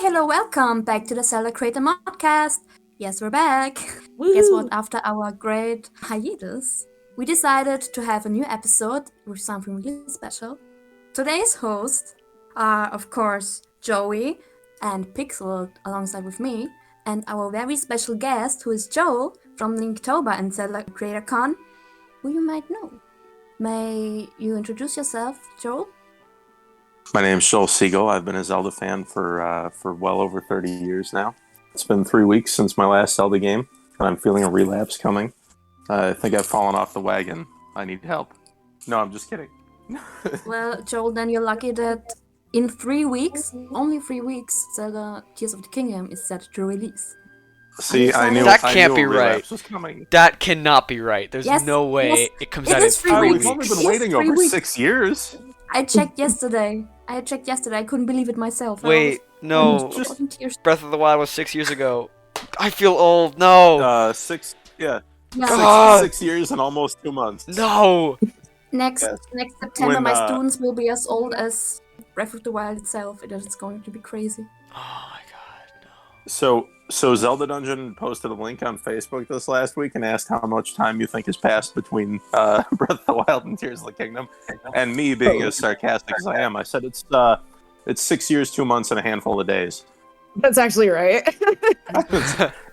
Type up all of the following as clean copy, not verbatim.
hello, welcome back to the ZELDA CREATORS MODCAST. Yes, we're back. Woo! Guess what? After our great hiatus, we decided to have a new episode with something really special. Today's hosts are, of course, Joey and Pixel alongside with me, and our very special guest, who is Joel from Linktober and ZELDA CREATORS, who you might know. May you introduce yourself, Joel? My name's Joel Siegel. I've been a Zelda fan for well over 30 years now. It's been 3 weeks since my last Zelda game, and I'm feeling a relapse coming. I think I've fallen off the wagon. I need help. No, I'm just kidding. Well, Joel, then you're lucky that in 3 weeks, only 3 weeks, Zelda Tears of the Kingdom is set to release. See, I knew That can't be a relapse right. was coming. That cannot be right. There's Yes, no way yes, it comes it out in is 3 3 weeks. We've only weeks. been waiting Yes, 3 over weeks. 6 years. I checked yesterday. I couldn't believe it myself. Wait, no. Just- Breath of the Wild was 6 years ago. I feel old. No. 6, yeah, Yeah. God. 6 years and almost 2 months. No. Next Yes. September, When, my students will be as old as Breath of the Wild itself. It's going to be crazy. Oh my god, no. So Zelda Dungeon posted a link on Facebook this last week and asked how much time you think has passed between Breath of the Wild and Tears of the Kingdom. And me being as sarcastic as I am, I said it's 6 years, 2 months, and a handful of days. That's actually right.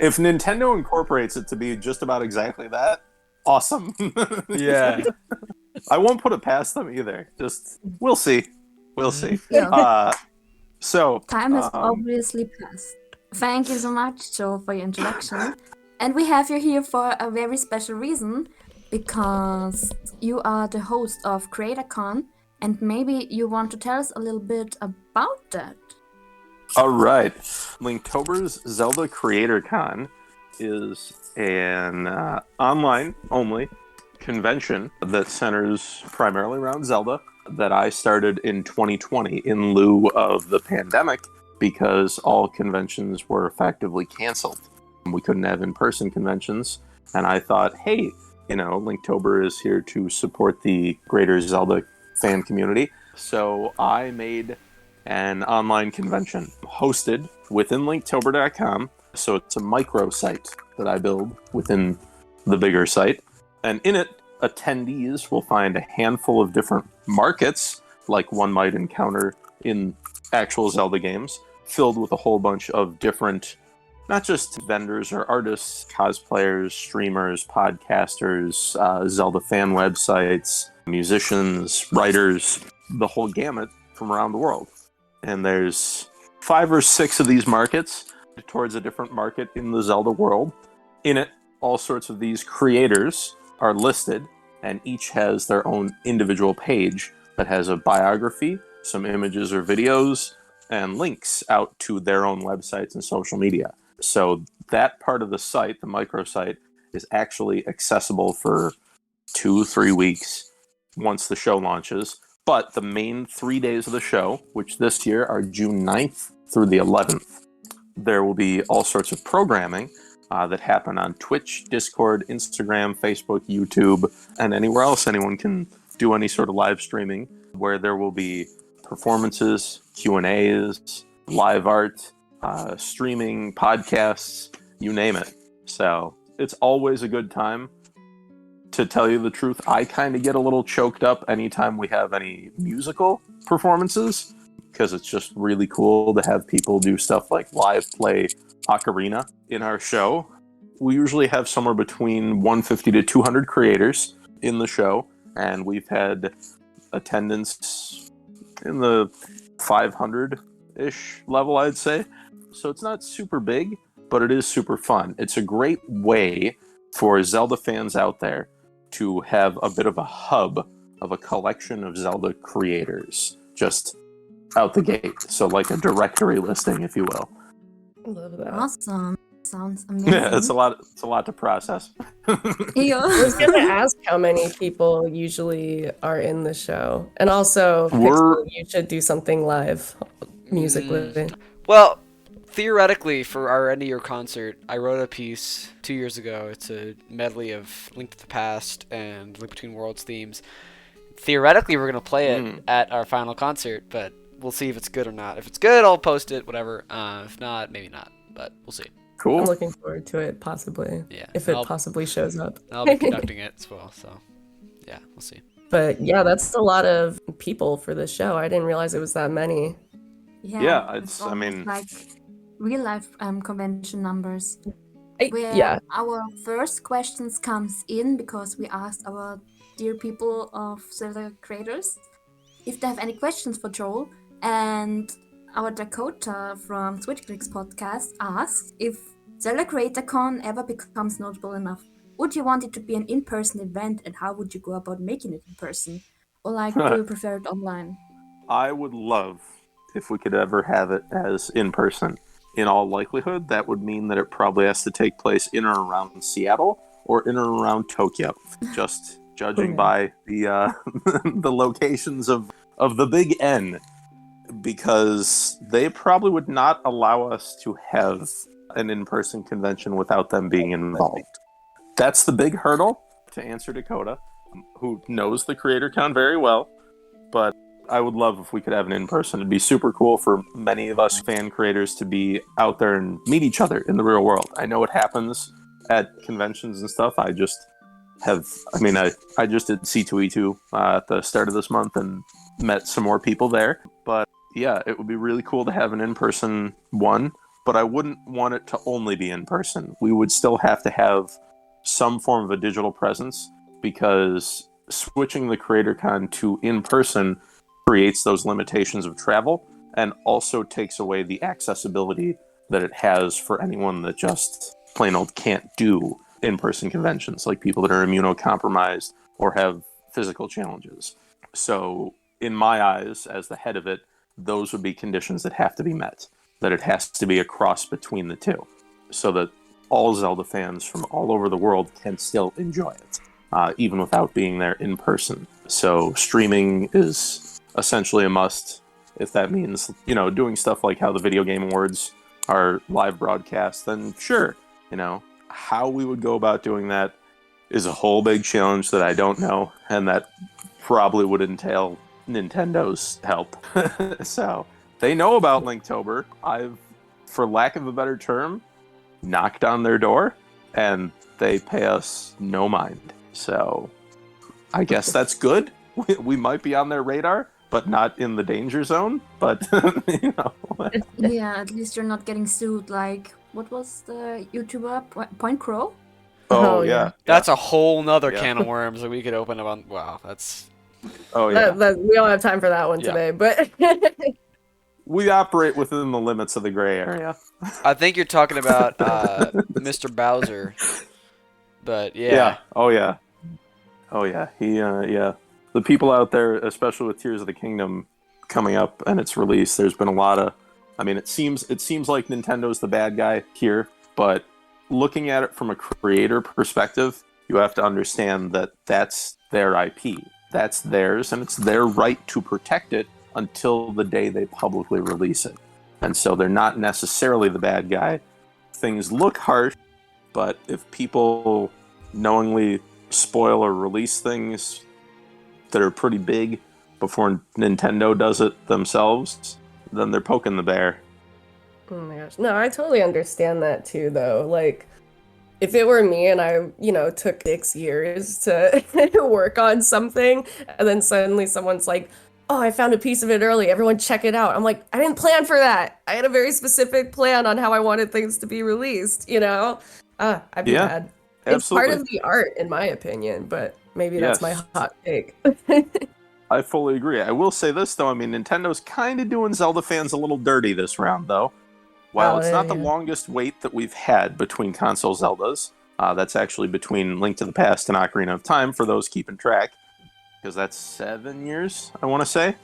If Nintendo incorporates it to be just about exactly that, awesome. Yeah. I won't put it past them either. Just we'll see. We'll see. Yeah. So Time has obviously passed. Thank you so much, Joe, for your introduction. And we have you here for a very special reason, because you are the host of CreatorCon, and maybe you want to tell us a little bit about that. All right. Linktober's Zelda Creator Con is an online-only convention that centers primarily around Zelda that I started in 2020 in lieu of the pandemic because all conventions were effectively canceled. We couldn't have in-person conventions, and I thought, hey, Linktober is here to support the greater Zelda fan community. So I made an online convention hosted within linktober.com. So it's a micro site that I build within the bigger site. And in it, attendees will find a handful of different markets, like one might encounter in actual Zelda games, filled with a whole bunch of different, not just vendors or artists, cosplayers, streamers, podcasters, Zelda fan websites, musicians, writers, the whole gamut from around the world. And there's 5 or 6 of these markets towards a different market in the Zelda world. In it, all sorts of these creators are listed, and each has their own individual page that has a biography, some images or videos, and links out to their own websites and social media. So that part of the site, the microsite, is actually accessible for 2-3 weeks once the show launches. But the main 3 days of the show, which this year are June 9th through the 11th, there will be all sorts of programming that happen on Twitch, Discord, Instagram, Facebook, YouTube, and anywhere else anyone can do any sort of live streaming, where there will be performances, Q&As, live art, streaming, podcasts, you name it. So it's always a good time. To tell you the truth, I kind of get a little choked up anytime we have any musical performances, because it's just really cool to have people do stuff like live play ocarina in our show. We usually have somewhere between 150 to 200 creators in the show, and we've had attendance in the 500-ish level, I'd say. So it's not super big, but it is super fun. It's a great way for Zelda fans out there to have a bit of a hub of a collection of Zelda creators just out the gate. So like a directory listing, if you will. Love that. Awesome. Sounds amazing. Yeah, it's a lot to process. Yeah. I was gonna ask how many people usually are in the show, and also Pixel, you should do something live musically. Well, theoretically, for our end of year concert, I wrote a piece 2 years ago. It's a medley of Link to the Past and Link Between Worlds themes. Theoretically, we're going to play it at our final concert, but we'll see if it's good or not. If it's good, I'll post it, whatever. If not, maybe not, but we'll see. Cool. I'm looking forward to it, possibly. Yeah, If it possibly shows up. I'll be conducting it as well, so yeah, we'll see. But yeah, that's a lot of people for the show. I didn't realize it was that many. Yeah, it's I mean, like real life convention numbers. Where Yeah. our first questions comes in because we asked our dear people of Zelda creators if they have any questions for Joel, and our Dakota from Switchclicks podcast asked if Zelda CreatorCon ever becomes notable enough. Would you want it to be an in-person event, and how would you go about making it in person? Or like, do you prefer it online? I would love if we could ever have it as in person. In all likelihood, that would mean that it probably has to take place in or around Seattle or in or around Tokyo. Just judging by the the locations of the Big N, because they probably would not allow us to have an in-person convention without them being involved. That's the big hurdle, to answer Dakota, who knows the CreatorCon very well. But I would love if we could have an in-person. It'd be super cool for many of us fan creators to be out there and meet each other in the real world. I know it happens at conventions and stuff. I just did C2E2 at the start of this month and met some more people there. But yeah, it would be really cool to have an in-person one, but I wouldn't want it to only be in person. We would still have to have some form of a digital presence, because switching the CreatorCon to in-person creates those limitations of travel and also takes away the accessibility that it has for anyone that just plain old can't do in-person conventions, like people that are immunocompromised or have physical challenges. So in my eyes, as the head of it, those would be conditions that have to be met, that it has to be a cross between the two, so that all Zelda fans from all over the world can still enjoy it, even without being there in person. So streaming is essentially a must, if that means, doing stuff like how the Video Game Awards are live broadcast, then sure. How we would go about doing that is a whole big challenge that I don't know, and that probably would entail Nintendo's help. So they know about Linktober. I've, for lack of a better term, knocked on their door, and they pay us no mind. So I guess that's good. We might be on their radar, but not in the danger zone. But Yeah, at least you're not getting sued. Like, what was the YouTuber Point Crow? Oh yeah, that's a whole nother can of worms that we could open up on. Wow, that's. Oh yeah. We don't have time for that one today, but we operate within the limits of the gray area. I think you're talking about Mr. Bowser, but yeah. Yeah. Oh yeah. He the people out there, especially with Tears of the Kingdom coming up and its release, there's been a lot of. I mean, it seems like Nintendo's the bad guy here, but looking at it from a creator perspective, you have to understand that that's their IP. That's theirs, and it's their right to protect it until the day they publicly release it. And so they're not necessarily the bad guy. Things look harsh, but if people knowingly spoil or release things that are pretty big before Nintendo does it themselves, then they're poking the bear. Oh my gosh. No, I totally understand that too, though. Like, if it were me and I, took 6 years to work on something, and then suddenly someone's like, oh, I found a piece of it early, everyone check it out. I'm like, I didn't plan for that. I had a very specific plan on how I wanted things to be released, I'd be mad. It's part of the art, in my opinion, but maybe that's my hot take. I fully agree. I will say this, though. I mean, Nintendo's kind of doing Zelda fans a little dirty this round, though. While it's not the longest wait that we've had between console Zeldas, that's actually between Link to the Past and Ocarina of Time, for those keeping track, because that's 7 years, I want to say.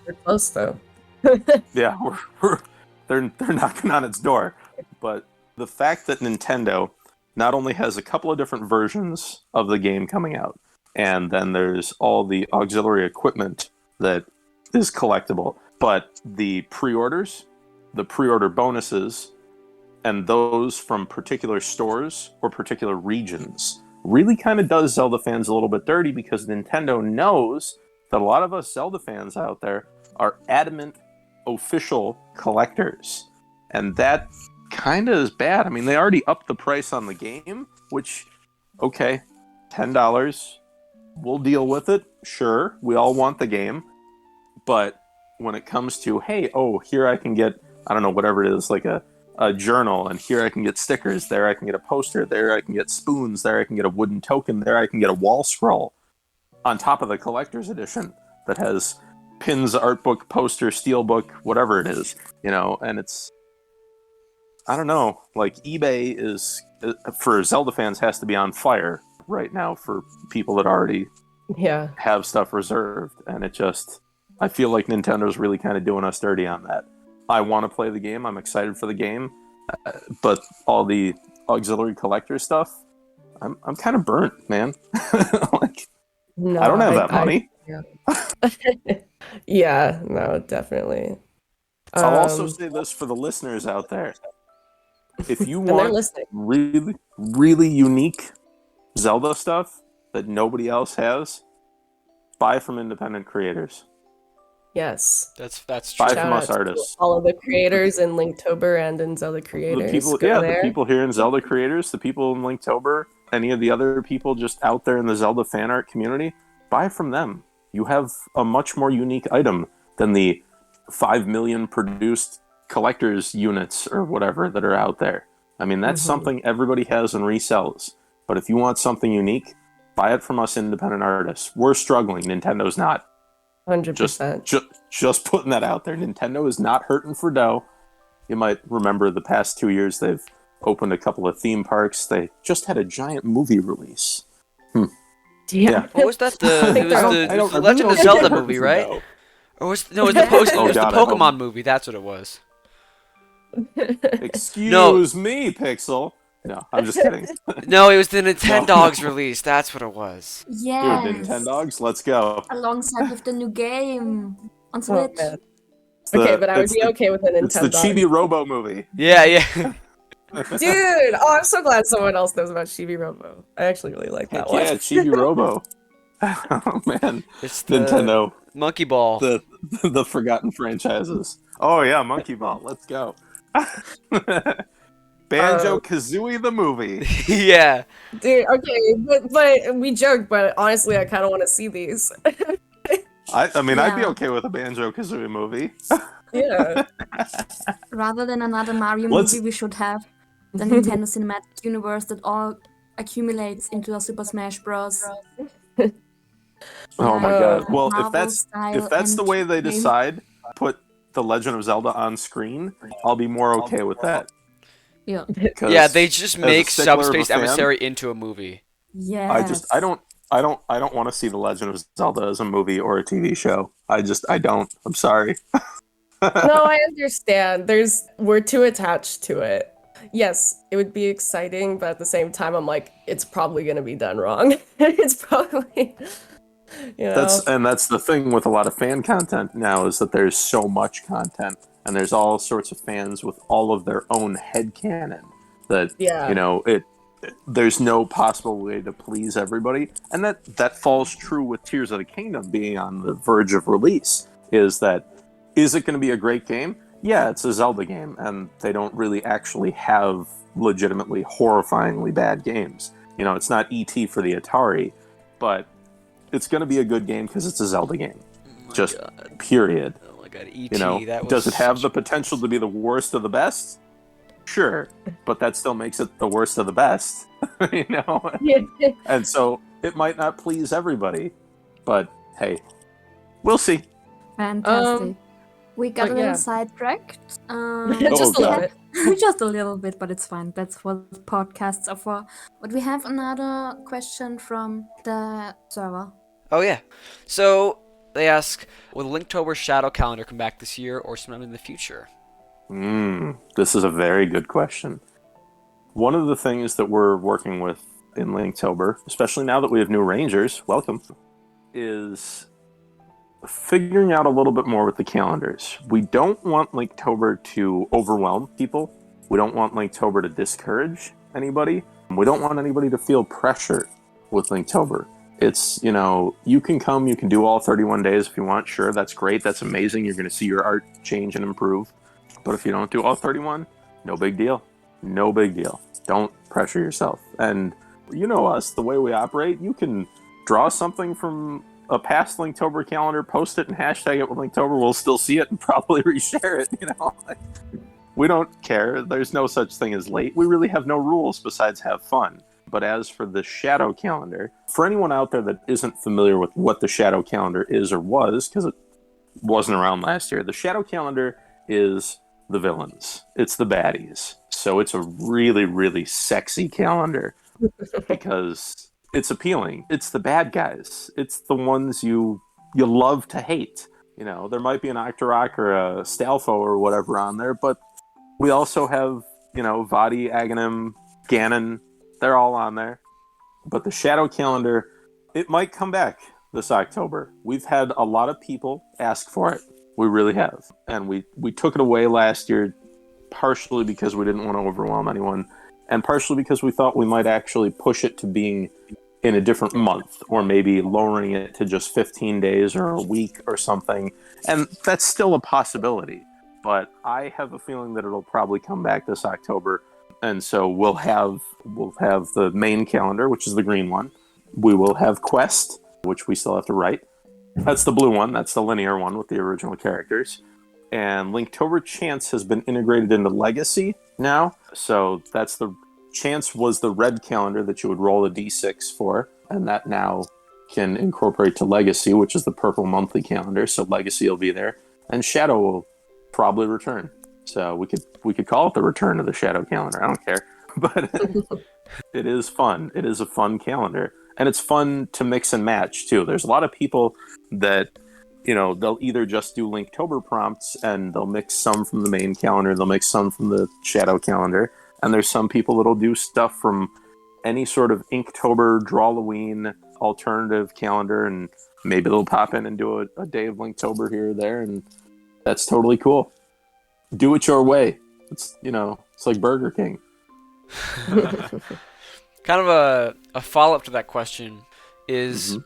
We're close, though. Yeah, they're knocking on its door. But the fact that Nintendo not only has a couple of different versions of the game coming out, and then there's all the auxiliary equipment that is collectible, but the pre-orders, the pre-order bonuses, and those from particular stores or particular regions really kind of does Zelda fans a little bit dirty, because Nintendo knows that a lot of us Zelda fans out there are adamant official collectors. And that kind of is bad. I mean, they already upped the price on the game, which, okay, $10. We'll deal with it. Sure, we all want the game. But when it comes to, hey, here I can get, I don't know, whatever it is, like a journal, and here I can get stickers, there I can get a poster, there I can get spoons, there I can get a wooden token, there I can get a wall scroll on top of the collector's edition that has pins, art book, poster, steel book, whatever it is, and it's, I don't know, like eBay is, for Zelda fans, has to be on fire right now for people that already have stuff reserved, and it just, I feel like Nintendo's really kind of doing us dirty on that. I want to play the game. I'm excited for the game, but all the auxiliary collector stuff, I'm kind of burnt, man. Like, no, I don't have that money. Yeah, no, definitely. I'll also say this for the listeners out there: if you want really, really unique Zelda stuff that nobody else has, buy from independent creators. Yes, that's true. Buy from us artists. All of the creators in Linktober and in Zelda Creators. The people here in Zelda Creators, the people in Linktober, any of the other people just out there in the Zelda fan art community, buy from them. You have a much more unique item than the 5 million produced collector's units or whatever that are out there. I mean, that's something everybody has and resells. But if you want something unique, buy it from us independent artists. We're struggling. Nintendo's not. 100%. Just putting that out there. Nintendo is not hurting for dough. You might remember the past 2 years they've opened a couple of theme parks. They just had a giant movie release. Yeah. What was that? It was the Legend of Zelda movie, right? Or was it the Pokemon movie? That's what it was. Excuse me, Pixel. No, I'm just kidding. No, it was the Nintendogs release. That's what it was. Yes. Dude, Nintendogs, let's go. Alongside with the new game on Switch. But I would be okay with a Nintendo. It's the Chibi Robo movie. Yeah. Dude, I'm so glad someone else knows about Chibi Robo. I actually really like that one. Yeah, Chibi Robo. Oh man, it's the Nintendo Monkey Ball. The forgotten franchises. Oh yeah, Monkey Ball. Let's go. Banjo-Kazooie the movie. Yeah. Dude, okay, but we joke, but honestly, I kind of want to see these. I mean, I'd be okay with a Banjo-Kazooie movie. Yeah. Rather than another Mario movie, we should have the Nintendo Cinematic Universe that all accumulates into a Super Smash Bros. Oh my god. Well, if that's the way they decide, put The Legend of Zelda on screen, I'll be more okay with that. Yeah. Yeah, they just make Subspace Emissary into a movie. Yeah. I don't want to see The Legend of Zelda as a movie or a TV show. I don't. I'm sorry. No, I understand. We're too attached to it. Yes, it would be exciting, but at the same time, I'm like, it's probably going to be done wrong. It's probably, That's the thing with a lot of fan content now, is that there's so much content, and there's all sorts of fans with all of their own headcanon that, there's no possible way to please everybody. And that falls true with Tears of the Kingdom being on the verge of release, is it going to be a great game? Yeah, it's a Zelda game, and they don't really actually have legitimately horrifyingly bad games. It's not E.T. for the Atari, but it's going to be a good game because it's a Zelda game. Period. Oh my god, E.T. Does it have the potential to be the worst of the best? Sure, but that still makes it the worst of the best. And so it might not please everybody, but hey, we'll see. Fantastic. We got a little sidetracked. Just a little bit. Just a little bit, but it's fine. That's what podcasts are for. But we have another question from the server. Oh yeah. So they ask, will the Linktober Shadow Calendar come back this year or sometime in the future? This is a very good question. One of the things that we're working with in Linktober, especially now that we have new Rangers, welcome, is figuring out a little bit more with the calendars. We don't want Linktober to overwhelm people. We don't want Linktober to discourage anybody. We don't want anybody to feel pressure with Linktober. It's, you can come, you can do all 31 days if you want. Sure, that's great. That's amazing. You're going to see your art change and improve. But if you don't do all 31, no big deal. No big deal. Don't pressure yourself. And you know us, the way we operate, you can draw something from a past Linktober calendar, post it and hashtag it with Linktober. We'll still see it and probably reshare it, We don't care. There's no such thing as late. We really have no rules besides have fun. But as for the shadow calendar, for anyone out there that isn't familiar with what the shadow calendar is or was, because it wasn't around last year, the shadow calendar is the villains. It's the baddies. So it's a really, really sexy calendar because it's appealing. It's the bad guys. It's the ones you love to hate. There might be an Octorok or a Stalfo or whatever on there, but we also have, Vadi, Aghanim, Ganon. They're all on there. But the shadow calendar, it might come back this October. We've had a lot of people ask for it. We really have. And we took it away last year, partially because we didn't want to overwhelm anyone, and partially because we thought we might actually push it to being in a different month, or maybe lowering it to just 15 days or a week or something. And that's still a possibility. But I have a feeling that it'll probably come back this October. And so we'll have the main calendar, which is the green one. We will have Quest, which we still have to write. That's the blue one. That's the linear one with the original characters. And Linktober Chance has been integrated into Legacy now. So Chance was the red calendar that you would roll a d6 for. And that now can incorporate to Legacy, which is the purple monthly calendar. So Legacy will be there. And Shadow will probably return. So we could call it the return of the shadow calendar. I don't care. But it is fun. It is a fun calendar. And it's fun to mix and match, too. There's a lot of people that, they'll either just do Linktober prompts and they'll mix some from the main calendar, they'll mix some from the shadow calendar. And there's some people that'll do stuff from any sort of Inktober, Drawloween alternative calendar, and maybe they'll pop in and do a day of Linktober here or there, and that's totally cool. Do it your way. It's like Burger King. Kind of a follow-up to that question is,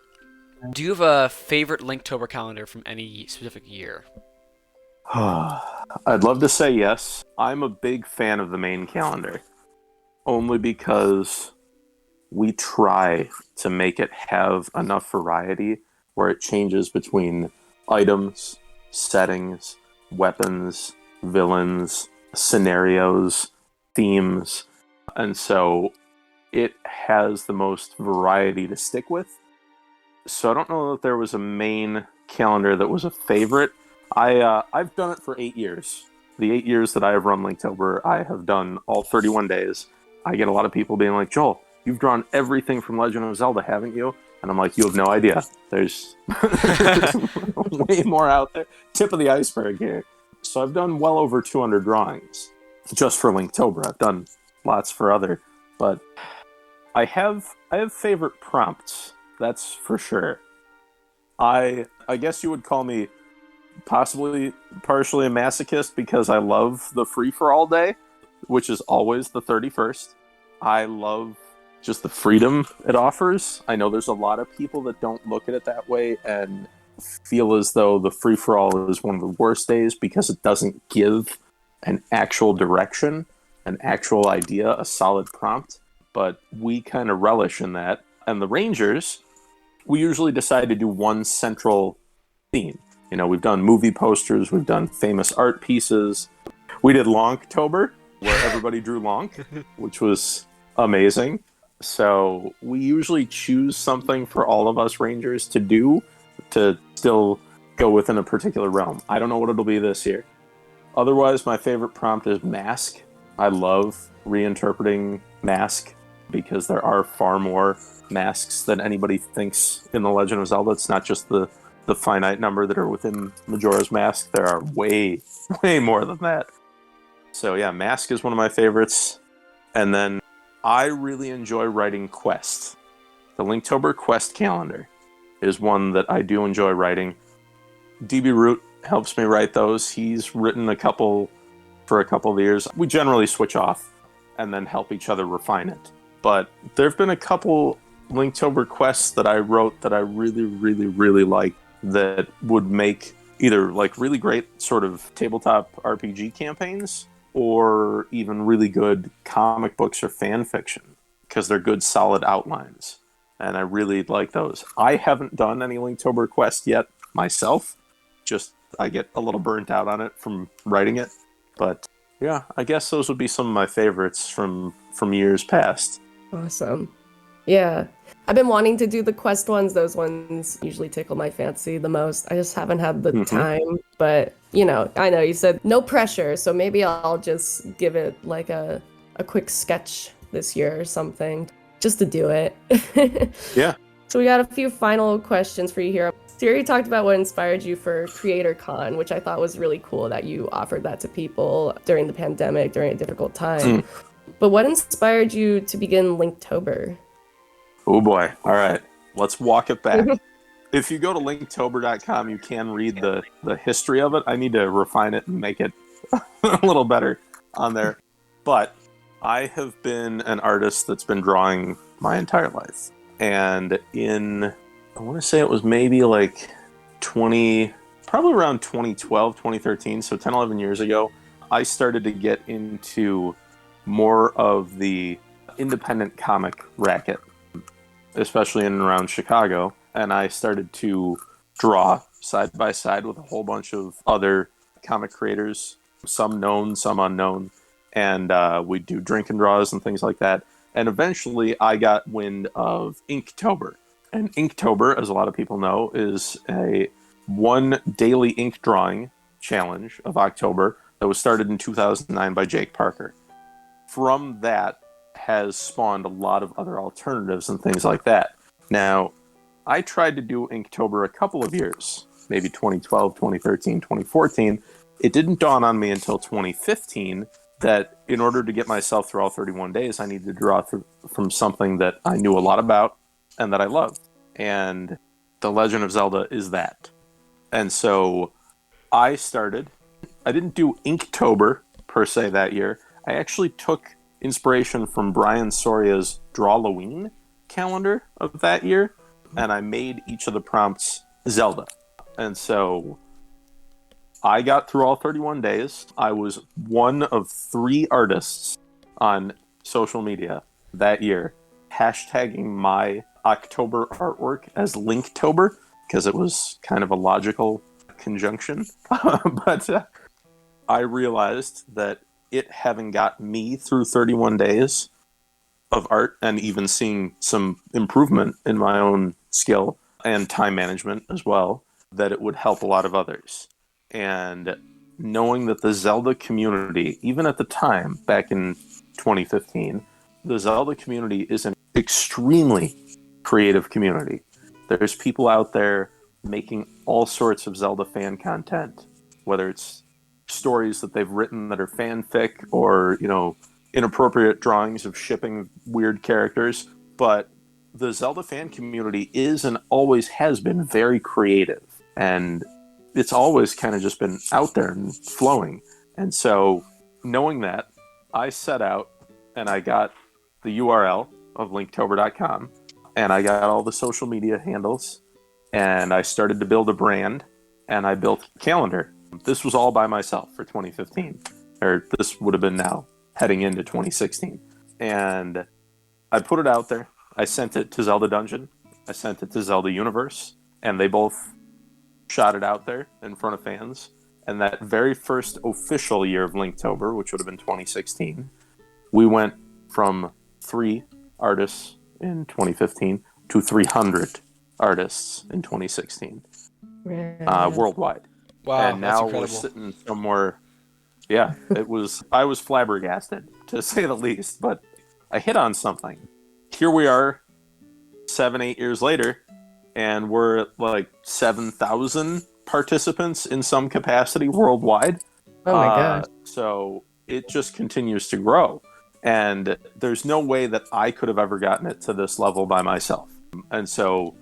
do you have a favorite Linktober calendar from any specific year? I'd love to say yes. I'm a big fan of the main calendar, only because we try to make it have enough variety where it changes between items, settings, weapons, villains, scenarios, themes, and so it has the most variety to stick with. So I don't know that there was a main calendar that was a favorite. I've done it for 8 years. The 8 years that I have run Linktober, I have done all 31 days. I get a lot of people being like, Joel, you've drawn everything from Legend of Zelda, haven't you? And I'm like, you have no idea. There's way more out there. Tip of the iceberg here. So I've done well over 200 drawings just for Linktober. I've done lots for other, but I have favorite prompts. That's for sure. I guess you would call me possibly partially a masochist because I love the free-for-all day, which is always the 31st. I love just the freedom it offers. I know there's a lot of people that don't look at it that way and feel as though the free-for-all is one of the worst days because it doesn't give an actual direction, an actual idea, a solid prompt. But we kind of relish in that. And the Rangers, we usually decide to do one central theme. We've done movie posters, we've done famous art pieces. We did Linktober, where everybody drew Lonk, which was amazing. So we usually choose something for all of us Rangers to do to still go within a particular realm. I don't know what it'll be this year. Otherwise, my favorite prompt is Mask. I love reinterpreting Mask because there are far more masks than anybody thinks in The Legend of Zelda. It's not just the finite number that are within Majora's Mask. There are way, way more than that. So yeah, Mask is one of my favorites. And then I really enjoy writing quests. The Linktober quest calendar is one that I do enjoy writing. DB Root helps me write those. He's written a couple for a couple of years. We generally switch off and then help each other refine it. But there have been a couple Linktober quests that I wrote that I really, really, really like that would make either like really great sort of tabletop RPG campaigns or even really good comic books or fan fiction because they're good, solid outlines. And I really like those. I haven't done any Linktober quest yet myself. Just I get a little burnt out on it from writing it. But yeah, I guess those would be some of my favorites from years past. Awesome. Yeah. I've been wanting to do the quest ones. Those ones usually tickle my fancy the most. I just haven't had the time. But, you know, I know you said no pressure, so maybe I'll just give it like a quick sketch this year or something just to do it. Yeah. So we got a few final questions for you here. So you already talked about what inspired you for Creator Con, which I thought was really cool that you offered that to people during the pandemic, during a difficult time. But what inspired you to begin Linktober? Oh boy. All right. Let's walk it back. If you go to linktober.com, you can read the history of it. I need to refine it and make it a little better on there. But I have been an artist that's been drawing my entire life. And I want to say it was maybe like probably around 2012, 2013, so 10, 11 years ago, I started to get into more of the independent comic racket, especially in and around Chicago. And I started to draw side by side with a whole bunch of other comic creators, some known, some unknown. And we'd do drink and draws and things like that. And eventually I got wind of Inktober. And Inktober, as a lot of people know, is a one daily ink drawing challenge of October that was started in 2009 by Jake Parker. From that has spawned a lot of other alternatives and things like that. Now, I tried to do Inktober a couple of years, maybe 2012, 2013, 2014. It didn't dawn on me until 2015 that in order to get myself through all 31 days, I needed to draw from something that I knew a lot about and that I loved. And The Legend of Zelda is that. And so I didn't do Inktober per se that year. I actually took inspiration from Brian Soria's Drawloween calendar of that year, and I made each of the prompts Zelda. And so I got through all 31 days. I was one of 3 artists on social media that year hashtagging my October artwork as Linktober because it was kind of a logical conjunction. But I realized that it having got me through 31 days of art and even seeing some improvement in my own skill and time management as well, that it would help a lot of others. And knowing that the Zelda community, even at the time, back in 2015, the Zelda community is an extremely creative community. There's people out there making all sorts of Zelda fan content, whether it's stories that they've written that are fanfic or, inappropriate drawings of shipping weird characters. But the Zelda fan community is and always has been very creative. And it's always kind of just been out there and flowing. And so knowing that, I set out and I got the URL of linktober.com and I got all the social media handles and I started to build a brand and I built a calendar. This was all by myself for 2015, or this would have been now heading into 2016. And I put it out there. I sent it to Zelda Dungeon. I sent it to Zelda Universe, and they both shot it out there in front of fans. And that very first official year of Linktober, which would have been 2016, we went from 3 artists in 2015 to 300 artists in 2016, worldwide. Wow, and now we're sitting somewhere. Yeah, I was flabbergasted, to say the least, but I hit on something. Here we are 7-8 years later, and we're at like 7,000 participants in some capacity worldwide. Oh my god. So it just continues to grow. And there's no way that I could have ever gotten it to this level by myself. And so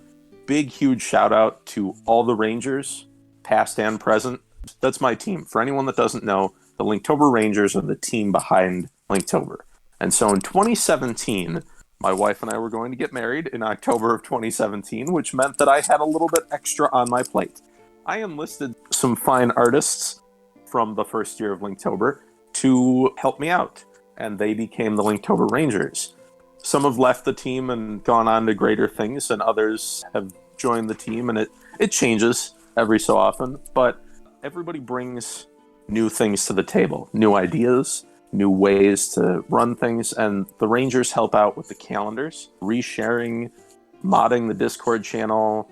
big, huge shout out to all the Rangers, past and present. That's my team. For anyone that doesn't know, the Linktober Rangers are the team behind Linktober. And so in 2017, My wife and I were going to get married in October of 2017, which meant that I had a little bit extra on my plate. I enlisted some fine artists from the first year of Linktober to help me out, and they became the Linktober Rangers. Some have left the team and gone on to greater things, and others have joined the team, and it changes every so often, but everybody brings new things to the table, new ideas, new ways to run things, and the Rangers help out with the calendars, resharing, modding the Discord channel,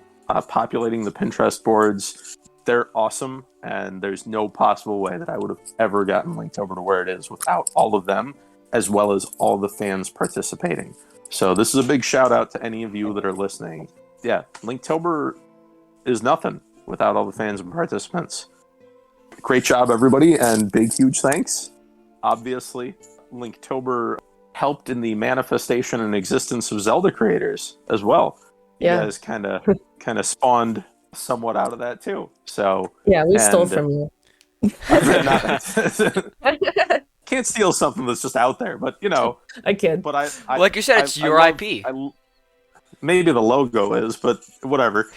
populating the Pinterest boards. They're awesome, and there's no possible way that I would have ever gotten Linktober to where it is without all of them, as well as all the fans participating. So this is a big shout out to any of you that are listening. Yeah, Linktober is nothing without all the fans and participants. Great job, everybody, and big, huge thanks. Obviously, Linktober helped in the manifestation and existence of Zelda creators as well. You guys kind of spawned somewhat out of that too. So yeah, we stole from you. Can't steal something that's just out there, but I kid. But I like you said, it's your IP. Maybe the logo is, but whatever.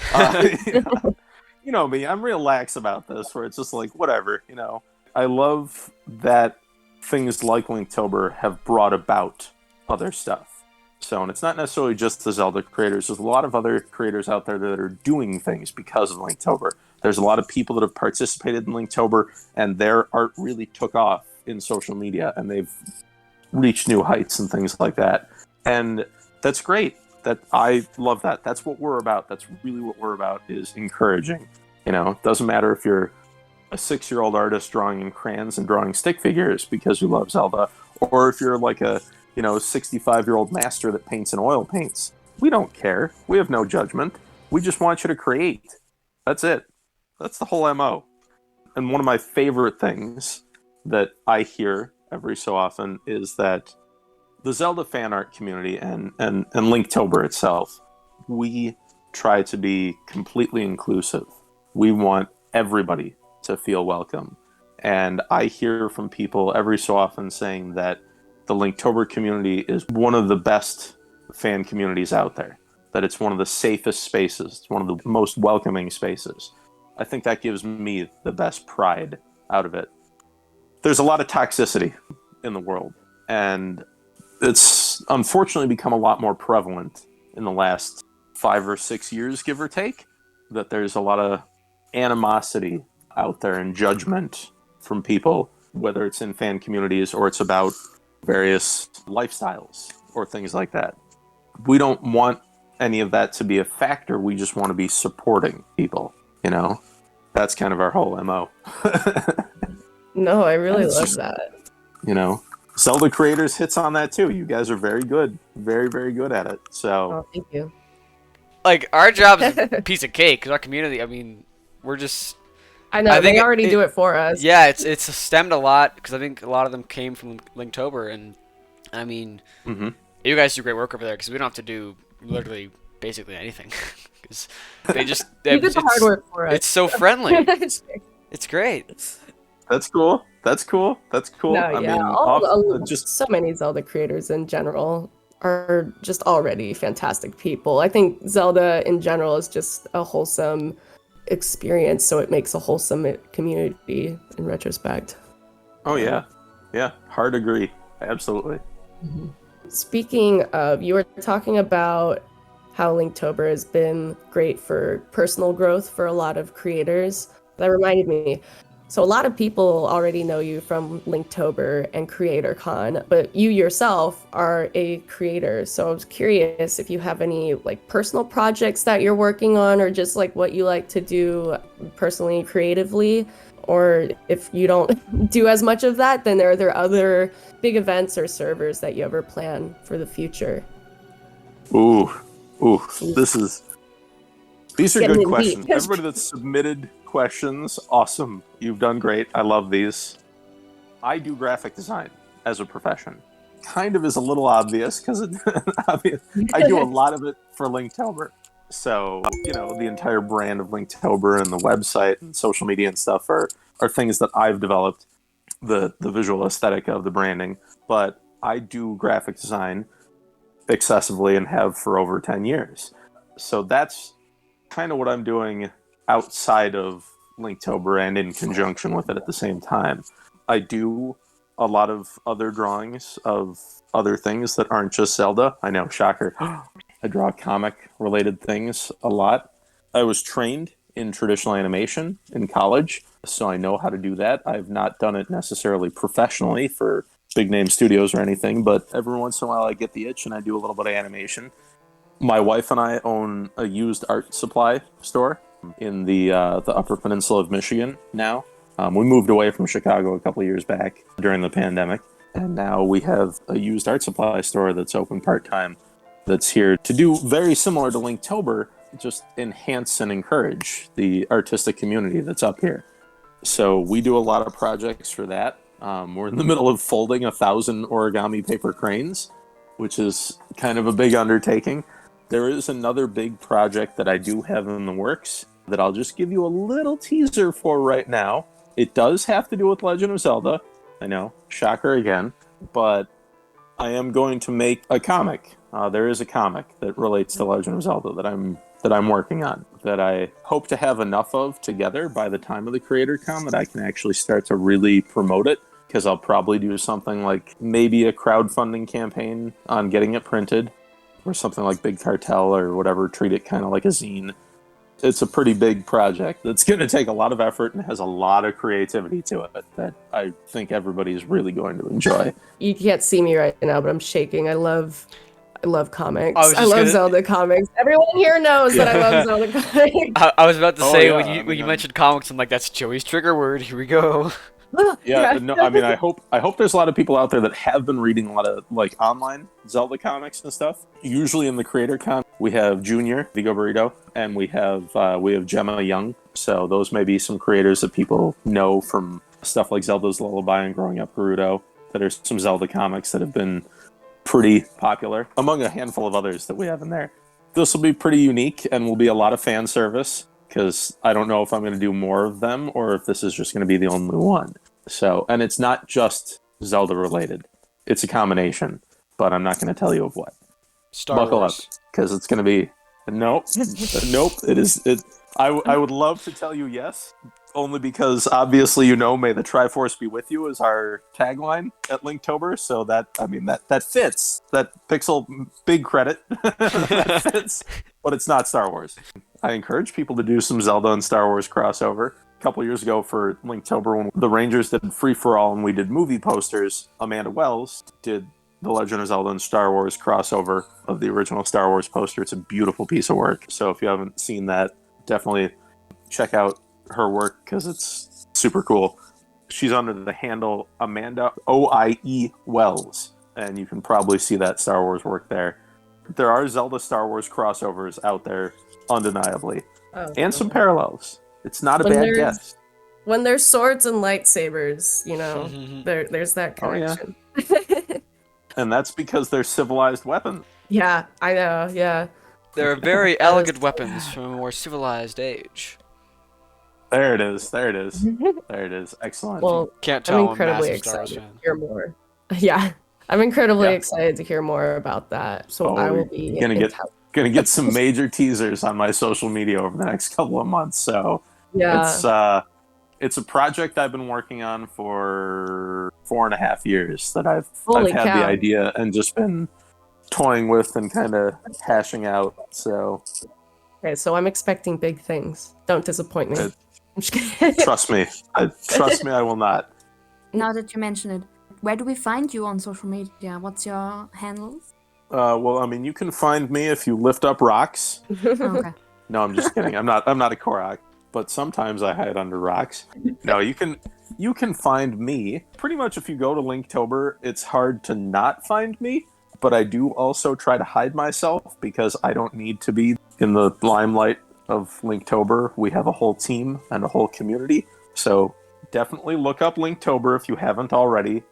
You know me, I'm real lax about this, where it's just like, whatever, I love that things like Linktober have brought about other stuff. So, and it's not necessarily just the Zelda creators. There's a lot of other creators out there that are doing things because of Linktober. There's a lot of people that have participated in Linktober, and their art really took off in social media, and they've reached new heights and things like that. And that's great. That I love that. That's what we're about. That's really what we're about, is encouraging. It doesn't matter if you're a 6-year-old artist drawing in crayons and drawing stick figures because you love Zelda, or if you're like a 65-year-old master that paints in oil paints. We don't care. We have no judgment. We just want you to create. That's it. That's the whole MO. And one of my favorite things that I hear every so often is that the Zelda fan art community and Linktober itself, we try to be completely inclusive. We want everybody to feel welcome. And I hear from people every so often saying that the Linktober community is one of the best fan communities out there, that it's one of the safest spaces, it's one of the most welcoming spaces. I think that gives me the best pride out of it. There's a lot of toxicity in the world, and it's unfortunately become a lot more prevalent in the last 5 or 6 years, give or take, that there's a lot of animosity out there and judgment from people, whether it's in fan communities or it's about various lifestyles or things like that. We don't want any of that to be a factor. We just want to be supporting people, That's kind of our whole MO. No, I really love that. Zelda creators hits on that too. You guys are very good. Very, very good at it. So Oh, thank you. Like, our job is a piece of cake, because our community, I mean, we're just... I know, they already do it for us. Yeah, it's stemmed a lot, because I think a lot of them came from Linktober, and, I mean, you guys do great work over there, because we don't have to do literally basically anything. Because they just... You did the hard work for us. It's so friendly. It's great. That's cool. No, yeah, just so many Zelda creators in general are just already fantastic people. I think Zelda in general is just a wholesome experience, so it makes a wholesome community in retrospect. Oh yeah, hard agree, absolutely. Mm-hmm. Speaking of, you were talking about how Linktober has been great for personal growth for a lot of creators. That reminded me. So a lot of people already know you from Linktober and CreatorCon, but you yourself are a creator. So I was curious if you have any personal projects that you're working on, or just what you like to do personally, creatively, or if you don't do as much of that, then are there other big events or servers that you ever plan for the future? Ooh, these are good questions. Everybody that's submitted questions, awesome. You've done great. I love these. I do graphic design as a profession. Kind of is a little obvious because I do a lot of it for Linktober. So, the entire brand of Linktober and the website and social media and stuff are things that I've developed, the visual aesthetic of the branding. But I do graphic design excessively and have for over 10 years. So that's kind of what I'm doing outside of Linktober and in conjunction with it at the same time. I do a lot of other drawings of other things that aren't just Zelda. I know, shocker. I draw comic-related things a lot. I was trained in traditional animation in college, so I know how to do that. I've not done it necessarily professionally for big-name studios or anything, but every once in a while I get the itch and I do a little bit of animation. My wife and I own a used art supply store in the Upper Peninsula of Michigan now. We moved away from Chicago a couple of years back during the pandemic, and now we have a used art supply store that's open part-time that's here to do very similar to Linktober, just enhance and encourage the artistic community that's up here. So we do a lot of projects for that. We're in the middle of folding 1,000 origami paper cranes, which is kind of a big undertaking. There is another big project that I do have in the works that I'll just give you a little teaser for right now. It does have to do with Legend of Zelda. I know, shocker again, but I am going to make a comic. There is a comic that relates to Legend of Zelda that I'm working on, that I hope to have enough of together by the time of the CreatorCon that I can actually start to really promote it, because I'll probably do something like maybe a crowdfunding campaign on getting it printed, or something like Big Cartel or whatever, treat it kind of like a zine. It's a pretty big project that's going to take a lot of effort and has a lot of creativity to it that I think everybody's really going to enjoy. You can't see me right now, but I'm shaking. I love comics. I love Zelda comics. Everyone here knows that I love Zelda comics. I was about to say, yeah, when you mentioned comics, I'm like, that's Joey's trigger word. Here we go. Yeah, no, I mean, I hope there's a lot of people out there that have been reading a lot of like online Zelda comics and stuff. Usually in the CreatorCon, we have Junior Vigo Burrito, and we have Gemma Young. So those may be some creators that people know from stuff like Zelda's Lullaby and Growing Up Gerudo. That are some Zelda comics that have been pretty popular, among a handful of others that we have in there. This will be pretty unique and will be a lot of fan service, because I don't know if I'm going to do more of them or if this is just going to be the only one. So, and it's not just Zelda related. It's a combination, but I'm not going to tell you of what. Buckle up, because it's going to be... Nope. Nope. It is... I would love to tell you yes, only because obviously, may the Triforce be with you is our tagline at Linktober. So that fits. That Pixel big credit. That fits. But it's not Star Wars. I encourage people to do some Zelda and Star Wars crossover. A couple years ago for Linktober, when the Rangers did Free For All and we did movie posters, Amanda Wells did the Legend of Zelda and Star Wars crossover of the original Star Wars poster. It's a beautiful piece of work. So if you haven't seen that, definitely check out her work, because it's super cool. She's under the handle Amanda OIE Wells, and you can probably see that Star Wars work there. There are Zelda Star Wars crossovers out there, undeniably, and some parallels. It's not a bad guess. When there's swords and lightsabers, there's that connection. Oh, yeah. And that's because they're civilized weapons. Yeah, I know, yeah. They're very elegant weapons from a more civilized age. There it is. There it is. Excellent. Well, Can't tell. I'm incredibly excited to hear more. Yeah, I'm incredibly excited to hear more about that. So I will be gonna get some major teasers on my social media over the next couple of months. So it's a project I've been working on for 4.5 years that I've had the idea and just been toying with and kind of hashing out. So okay, so I'm expecting big things. Don't disappoint me. I'm just kidding. Trust me. I will not. Now that you mention it, where do we find you on social media? What's your handles? Well, I mean, you can find me if you lift up rocks. Okay. No, I'm just kidding. I'm not a Korok, but sometimes I hide under rocks. No, you can find me pretty much if you go to Linktober. It's hard to not find me, but I do also try to hide myself because I don't need to be in the limelight of Linktober. We have a whole team and a whole community, so definitely look up Linktober if you haven't already.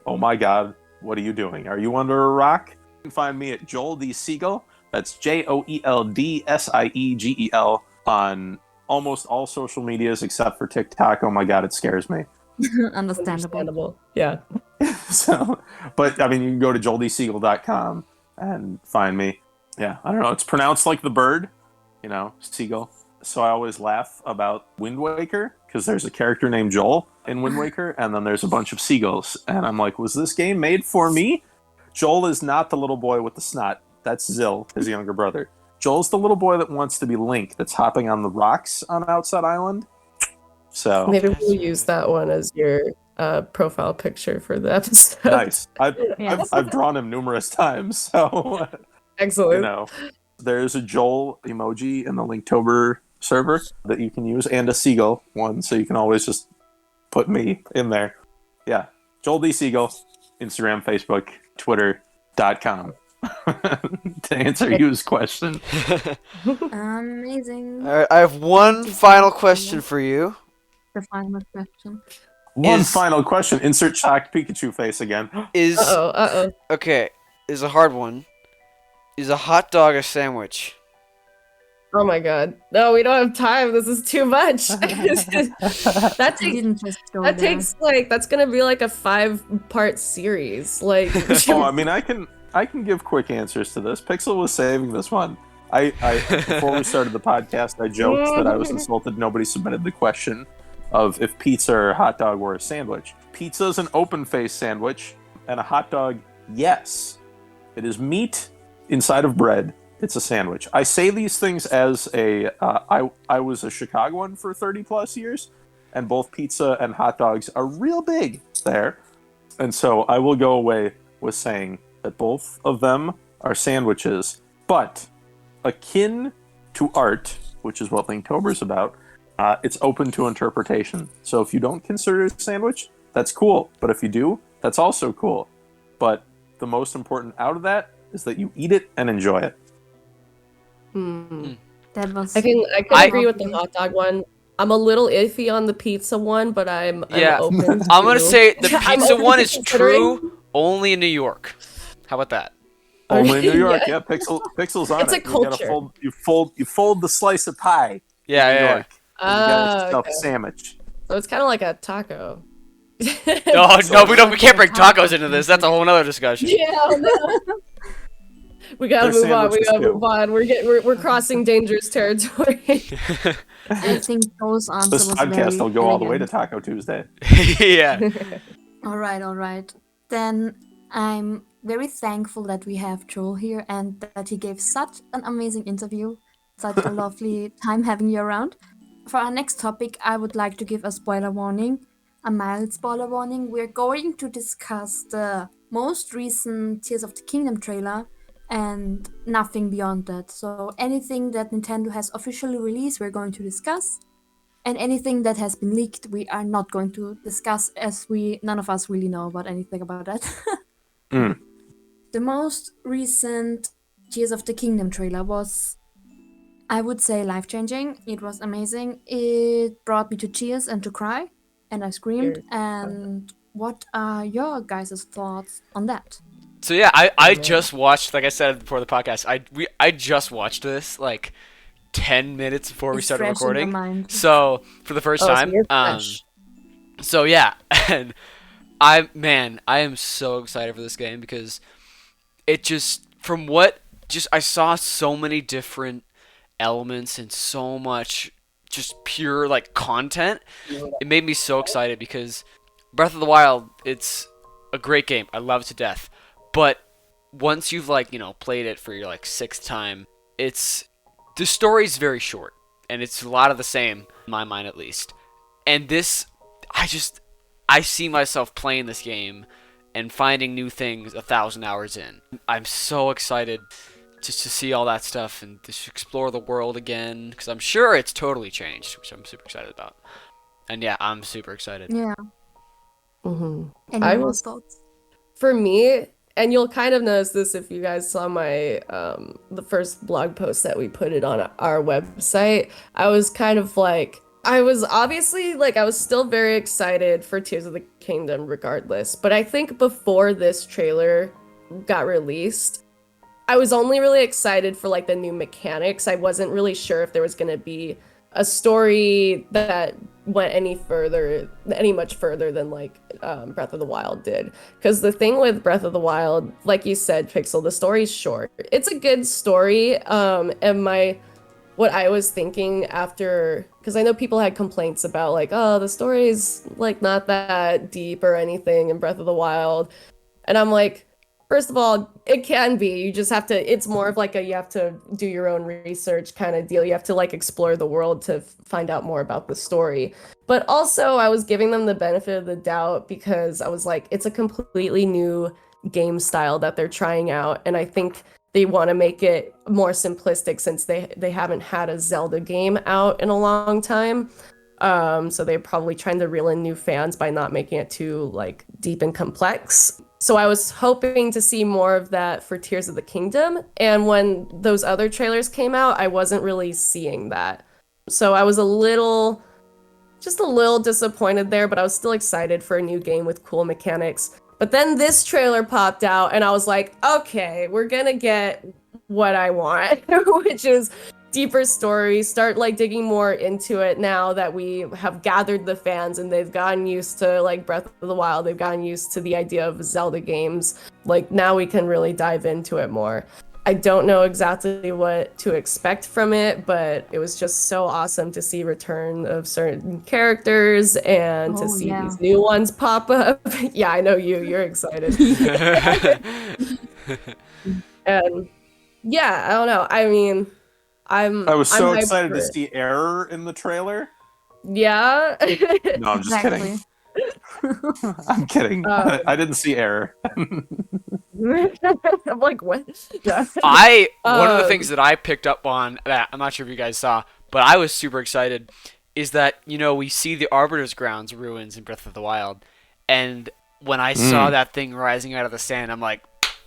Oh my God, what are you doing? Are you under a rock? You can find me at Joel D. Siegel. That's JoelDSiegel on almost all social medias except for TikTok. Oh my God, it scares me. Understandable. Yeah. So, but I mean, you can go to JoelDSiegel.com and find me. Yeah, I don't know. It's pronounced like the bird, seagull. So I always laugh about Wind Waker because there's a character named Joel in Wind Waker, and then there's a bunch of seagulls. And I'm like, was this game made for me? Joel is not the little boy with the snot. That's Zill, his younger brother. Joel's the little boy that wants to be Link, that's hopping on the rocks on Outside Island. So Maybe we'll use that one as your profile picture for the episode. Nice. I've drawn him numerous times. So Excellent. There's a Joel emoji in the Linktober server that you can use, and a seagull one, so you can always just put me in there. Yeah, Joel D. Siegel, Instagram, Facebook, Twitter.com. To answer Yu's question. Amazing. All right, I have one final question for you. The final question. One final question. Insert shocked Pikachu face again. Okay, is a hard one. Is a hot dog a sandwich? Oh my god. No, we don't have time. This is too much. That takes that's gonna be like a 5-part series. Like I mean, I can give quick answers to this. Pixel was saving this one. I before we started the podcast, I joked that I was insulted nobody submitted the question of if pizza or a hot dog were a sandwich. Pizza is an open-faced sandwich, and a hot dog, yes. It is meat inside of bread. It's a sandwich. I say these things as I was a Chicagoan for 30 plus years, and both pizza and hot dogs are real big there. And so I will go away with saying that both of them are sandwiches, but akin to art, which is what Linktober is about, it's open to interpretation. So if you don't consider it a sandwich, that's cool. But if you do, that's also cool. But the most important out of that is that you eat it and enjoy it. That was. I can agree with the hot dog one. I'm a little iffy on the pizza one, but I'm open. I'm gonna say the pizza one is true only in New York. How about that? Only in New York, yeah. Pixel's on it's it. It's a culture. You fold the slice of pie. Yeah, in New York. You get yourself a sandwich. So it's kind of like a taco. No, we can't bring tacos into this. That's a whole other discussion. Yeah, no. We gotta move on. We're crossing dangerous territory. I think those answers. This podcast will go all the way to Taco Tuesday. Yeah. All right. Then I'm very thankful that we have Joel here and that he gave such an amazing interview. Such a lovely time having you around. For our next topic, I would like to give a spoiler warning, a mild spoiler warning. We're going to discuss the most recent Tears of the Kingdom trailer and nothing beyond that. So anything that Nintendo has officially released, we're going to discuss. And anything that has been leaked, we are not going to discuss, as none of us really know about anything about that. The most recent Tears of the Kingdom trailer was, I would say, life-changing. It was amazing. It brought me to tears and to cry, and I screamed. And what are your guys' thoughts on that? So yeah, I just watched, like I said before the podcast, I just watched this like 10 minutes before we started recording. So for the first time. So yeah, and I am so excited for this game because it just I saw so many different elements and so much just pure like content. It made me so excited because Breath of the Wild, it's a great game. I love it to death. But once you've played it for your 6th time, the story's very short and it's a lot of the same in my mind at least. And this, I see myself playing this game and finding new things 1,000 hours in. I'm so excited just to see all that stuff and just explore the world again, because I'm sure it's totally changed, which I'm super excited about. And yeah, I'm super excited. Yeah. Any thoughts? For me, and you'll kind of notice this if you guys saw my the first blog post that we put it on our website, I was kind of I was still very excited for Tears of the Kingdom regardless, but I think before this trailer got released, I was only really excited for the new mechanics. I wasn't really sure if there was going to be a story that went any much further than like Breath of the Wild did. Because the thing with Breath of the Wild, like you said, Pixel, the story's short. It's a good story, and what I was thinking after, because I know people had complaints about like, oh, the story's like not that deep or anything in Breath of the Wild, and I'm like, first of all, it can be. You just have to, it's more of like you have to do your own research kind of deal. You have to like explore the world to find out more about the story. But also, I was giving them the benefit of the doubt because I was like, it's a completely new game style that they're trying out. And I think they want to make it more simplistic since they haven't had a Zelda game out in a long time. So they're probably trying to reel in new fans by not making it too like deep and complex. So I was hoping to see more of that for Tears of the Kingdom. And when those other trailers came out, I wasn't really seeing that. So I was just a little disappointed there, but I was still excited for a new game with cool mechanics. But then this trailer popped out and I was like, okay, we're gonna get what I want, which is deeper story, start like digging more into it now that we have gathered the fans and they've gotten used to like Breath of the Wild, they've gotten used to the idea of Zelda games. Like now we can really dive into it more. I don't know exactly what to expect from it, but it was just so awesome to see return of certain characters and to see these new ones pop up. Yeah, I know you're excited. And yeah, I don't know. I mean, I was so excited to see Error in the trailer. Yeah. No, I'm just kidding. I'm kidding. I didn't see Error. I'm like, what? One of the things that I picked up on that I'm not sure if you guys saw, but I was super excited, is that we see the Arbiter's Grounds ruins in Breath of the Wild, and when I saw that thing rising out of the sand, I'm like,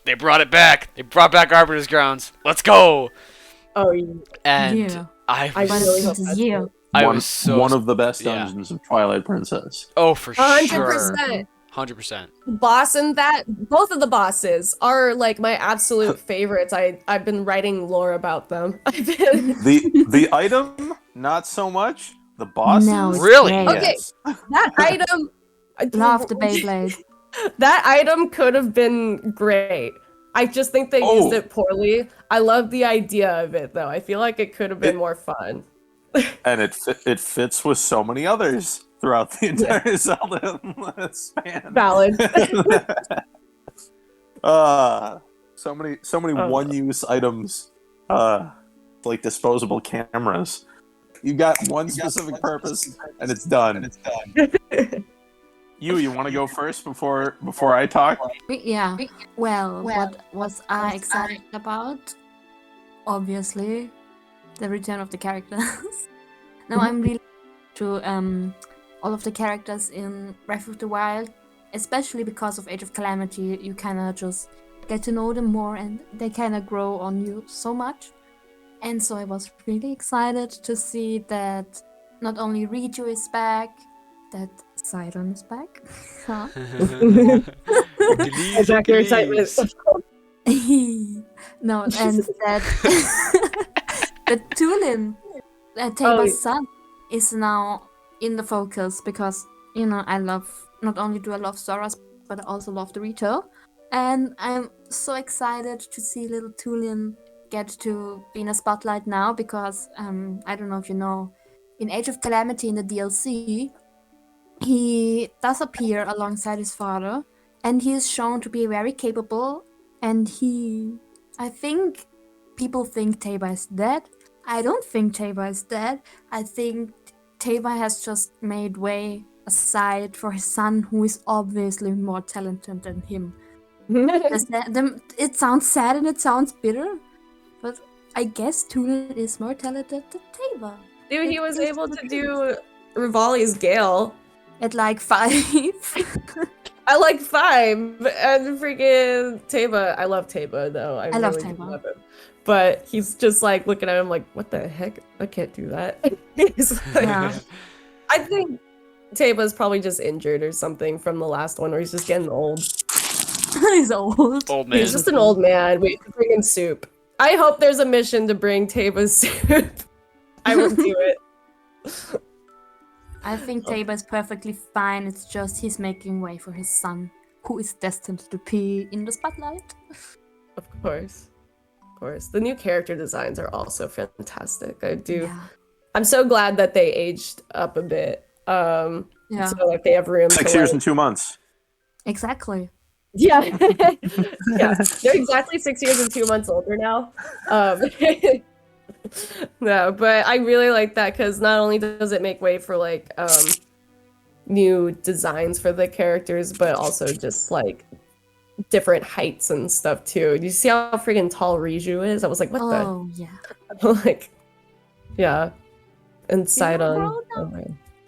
they brought it back. They brought back Arbiter's Grounds. Let's go. Oh yeah. And I really hope that's true. One of the best dungeons of Twilight Princess. Oh, for 100%. 100%. Boss and both of the bosses are like my absolute favorites. I've been writing lore about them. The item, not so much. The bosses, no, really? Okay, that item. Love the Beyblade. That item could have been great. I just think they used it poorly. I love the idea of it though. I feel like it could have been more fun. And it fits with so many others throughout the entire Zelda span. Valid. So many one-use items, like disposable cameras. You got one specific purpose, and it's done. You want to go first before I talk? Yeah. Well, what was I excited about? Obviously, the return of the characters. Now I'm really to all of the characters in Breath of the Wild, especially because of Age of Calamity. You kind of just get to know them more, and they kind of grow on you so much. And so I was really excited to see that not only Riju is back, that Sidon is back. Huh? Back your excitement. No, and that Tulin, Taba's son, is now in the focus because not only do I love Zoras, but I also love the Rito, and I'm so excited to see little Tulin get to be in a spotlight now because I don't know if you know, in Age of Calamity in the DLC, he does appear alongside his father, and he is shown to be very capable. And I think people think Taba is dead. I don't think Taba is dead. I think Taba has just made way aside for his son, who is obviously more talented than him. It sounds sad and it sounds bitter, but I guess Tulin is more talented than Taba. Dude, he was able to do Rivali's Gale at like 5. I like 5, and freaking Taba. I love Taba though. I really love Taba. Love him. But he's just like looking at him like, what the heck? I can't do that. I think Taba's probably just injured or something from the last one where he's just getting old. He's old. Old man. He's just an old man. We can bring in soup. I hope there's a mission to bring Taba's soup. I would do it. I think Tabor is perfectly fine. It's just he's making way for his son, who is destined to be in the spotlight. Of course. Of course. The new character designs are also fantastic. I'm so glad that they aged up a bit. So like they have room 6 years and 2 months. Exactly. Yeah. Yeah. They're exactly 6 years and 2 months older now. No, but I really like that because not only does it make way for like new designs for the characters, but also just like different heights and stuff too. Do you see how freaking tall Riju is? I was like, what the? Oh yeah. Like, yeah. And Sidon.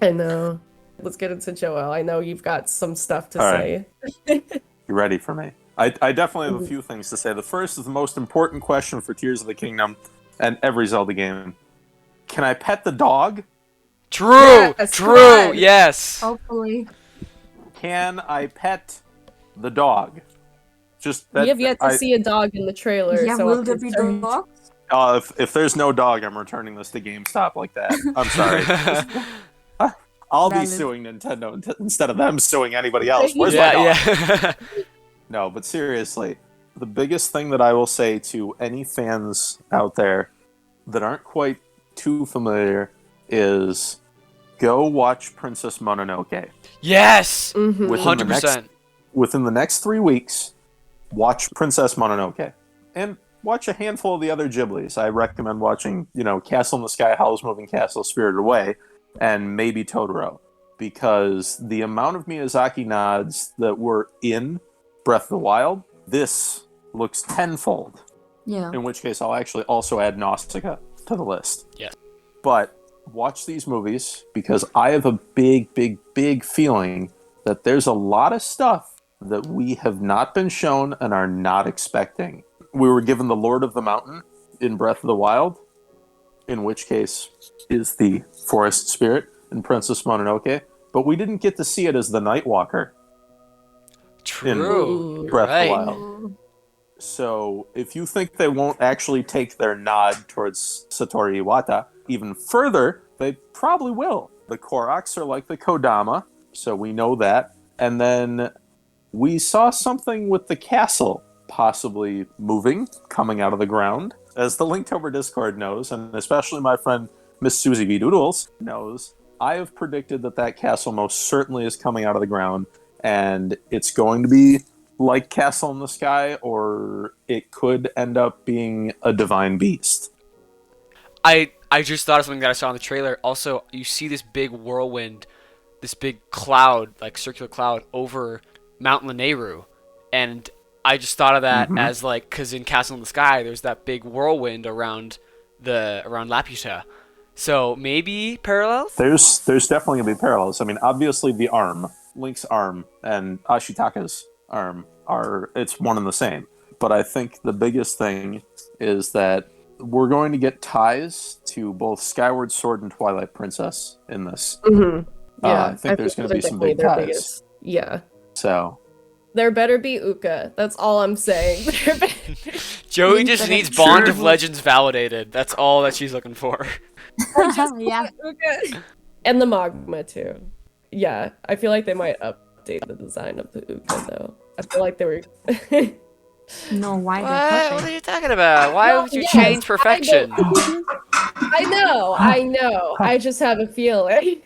I know. Let's get into Joel. I know you've got some stuff to say. You ready for me? I definitely have a few things to say. The first is the most important question for Tears of the Kingdom and every Zelda game. Can I pet the dog? True! True! Yes! Hopefully. Can I pet the dog? Just that. We have yet to see a dog in the trailer. Yeah, so will there be dogs? If there's no dog, I'm returning this to GameStop like that. I'm sorry. I'll be suing Nintendo instead of them suing anybody else. Where's my dog? Yeah. No, but seriously, the biggest thing that I will say to any fans out there that aren't quite too familiar is go watch Princess Mononoke. Yes! Mm-hmm. 100%. Within the next 3 weeks, watch Princess Mononoke. And watch a handful of the other Ghiblis. I recommend watching, Castle in the Sky, Howl's Moving Castle, Spirited Away, and maybe Totoro. Because the amount of Miyazaki nods that were in Breath of the Wild, this looks tenfold. Yeah. In which case, I'll actually also add Nausicaa to the list. Yes. But watch these movies, because I have a big, big, big feeling that there's a lot of stuff that we have not been shown and are not expecting. We were given the Lord of the Mountain in Breath of the Wild, in which case is the forest spirit in Princess Mononoke, but we didn't get to see it as the Nightwalker. True. In Breath of the Right. Wild. So if you think they won't actually take their nod towards Satoru Iwata even further, they probably will. The Koroks are like the Kodama, so we know that. And then we saw something with the castle possibly moving, coming out of the ground. As the Linktober Discord knows, and especially my friend Miss Susie V. Doodles knows, I have predicted that castle most certainly is coming out of the ground, and it's going to be like Castle in the Sky, or it could end up being a divine beast. I just thought of something that I saw in the trailer. Also, you see this big whirlwind, this big cloud, like circular cloud, over Mount Lanayru, and I just thought of that as like, because in Castle in the Sky, there's that big whirlwind around Laputa. So maybe parallels? There's definitely going to be parallels. I mean, obviously the arm, Link's arm, and Ashitaka's arm it's one and the same. But I think the biggest thing is that we're going to get ties to both Skyward Sword and Twilight Princess in this. Mm-hmm. Yeah, I think there's going to be some big ties. Yeah. So there better be Uka. That's all I'm saying. Joey just needs Bond of Legends validated. That's all that she's looking for. Yeah. Uka. And the Magma too. Yeah, I feel like they might update the design of the Uka though. I feel like they were. No, why? What are you talking about? Why would you change perfection? I know. I just have a feeling.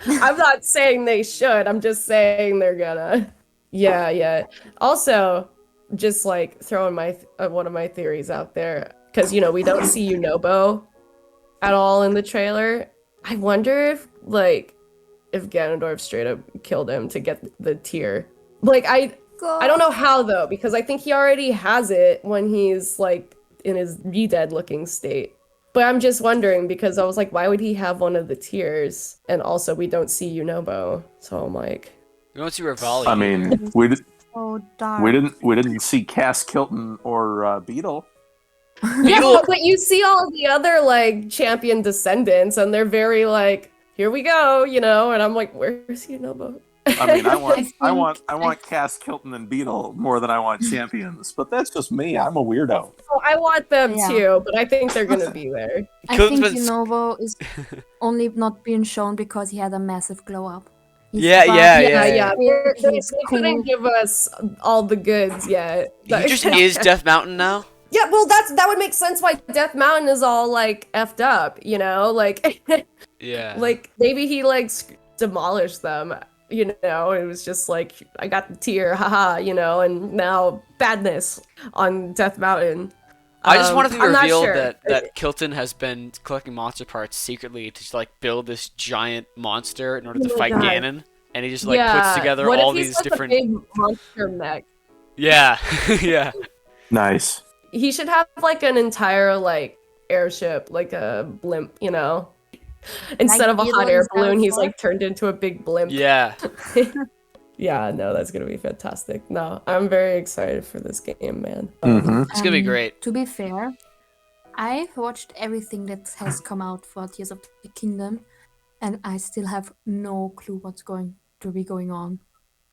I'm not saying they should. I'm just saying they're gonna. Yeah. Also, just like throwing my one of my theories out there, because we don't see Yunobo at all in the trailer. I wonder if Ganondorf straight up killed him to get the tear. I don't know how though, because I think he already has it when he's like in his re-dead looking state. But I'm just wondering, because I was like, why would he have one of the tears? And also we don't see Yunobo. So I'm like, we don't see Rivali. I mean, we didn't see Cass, Kilton, or Beetle. Yeah, but you see all the other like champion descendants, and they're very like, here we go, and I'm like, where's Yunobo? I mean, I want Cass, Kilton, and Beetle more than I want champions, but that's just me. I'm a weirdo. Oh, I want them too, but I think they're gonna be there. I think Unova is only not being shown because he had a massive glow up. Yeah. They couldn't give us all the goods yet. He just is Death Mountain now. Yeah, well, that would make sense why Death Mountain is all like effed up, you know, like yeah, like maybe he like demolished them, you know. It was just like I got the tier, haha, you know, and now badness on Death Mountain. I just wanted to reveal that Kilton has been collecting monster parts secretly to like build this giant monster in order to fight Ganon, and he just like puts together all these different big monster mech. Yeah, yeah. Nice. He should have like an entire like airship, like a blimp, you know. Instead of a hot air balloon, he's like turned into a big blimp. Yeah. Yeah, no, that's gonna be fantastic. No, I'm very excited for this game, man. It's gonna be great. To be fair, I've watched everything that has come out for Tears of the Kingdom, and I still have no clue what's going to be going on.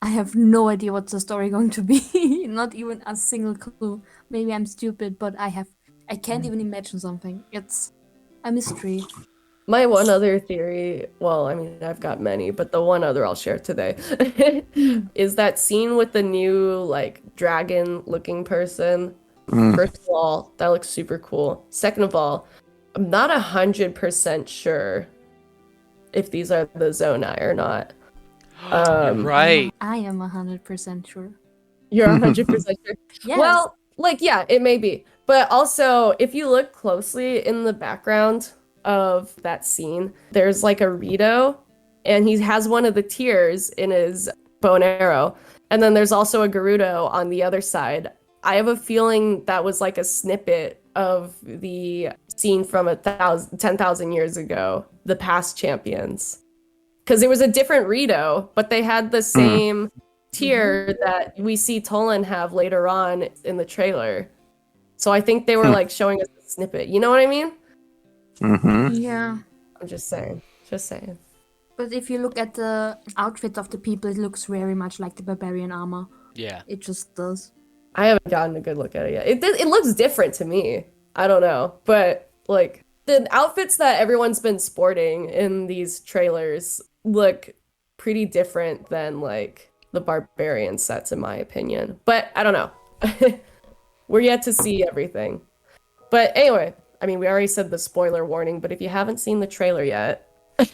I have no idea what's the story going to be. Not even a single clue. Maybe I'm stupid, but I can't even imagine something. It's a mystery. My one other theory, well, I mean, I've got many, but the one other I'll share today is that scene with the new, like, dragon-looking person. First of all, that looks super cool. Second of all, I'm not 100% sure if these are the Zonai or not. Right. I am 100% sure. You're 100% sure? Yes. Well, like, yeah, it may be. But also, if you look closely in the background of that scene, there's like a Rito, and he has one of the tears in his bow and arrow. And then there's also a Gerudo on the other side. I have a feeling that was like a snippet of the scene from 10,000 years ago, the past champions. Because it was a different Rito, but they had the same tier that we see Tolan have later on in the trailer. So I think they were like showing us a snippet. You know what I mean? Yeah. I'm just saying. Just saying. But if you look at the outfit of the people, it looks very much like the barbarian armor. Yeah. It just does. I haven't gotten a good look at it yet. It looks different to me. I don't know. But, like, the outfits that everyone's been sporting in these trailers look pretty different than, like, the barbarian sets, in my opinion. But, I don't know. We're yet to see everything. But anyway, I mean, we already said the spoiler warning, but if you haven't seen the trailer yet,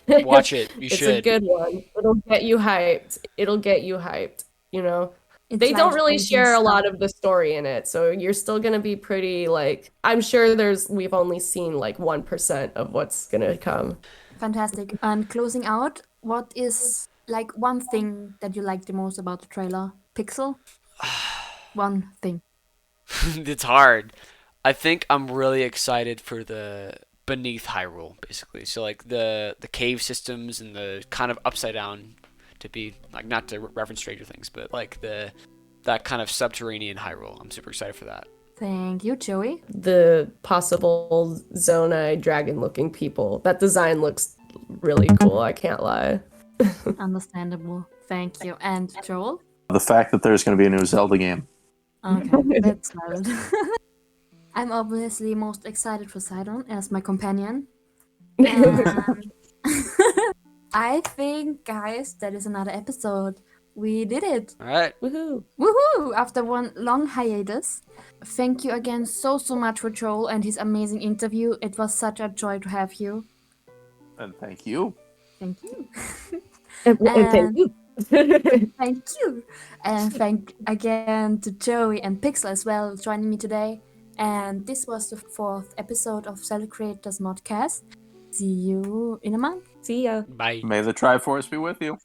watch it. You should. It's a good one. It'll get you hyped. You know? They don't really share a lot of the story in it, so you're still gonna be pretty, like, I'm sure we've only seen like 1% of what's gonna come. Fantastic. And closing out, what is like one thing that you like the most about the trailer? Pixel? One thing. It's hard. I think I'm really excited for the beneath Hyrule, basically. So like the cave systems and the kind of upside down, to be like, not to reference Stranger Things, but like that kind of subterranean Hyrule. I'm super excited for that. Thank you, Joey. The possible Zonai dragon-looking people. That design looks really cool. I can't lie. Understandable. Thank you. And Joel? The fact that there's going to be a new Zelda game. Okay, that's valid. I'm obviously most excited for Sidon as my companion. And I think, guys, that is another episode. We did it. All right. Woohoo. Woohoo! After one long hiatus. Thank you again so much for Joel and his amazing interview. It was such a joy to have you. And thank you. Thank you. And thank you. Thank you. And thank again to Joey and Pixel as well joining me today. And this was the 4th episode of ZELDA CREATORS MODCAST. See you in a month. See ya. Bye. May the Triforce be with you.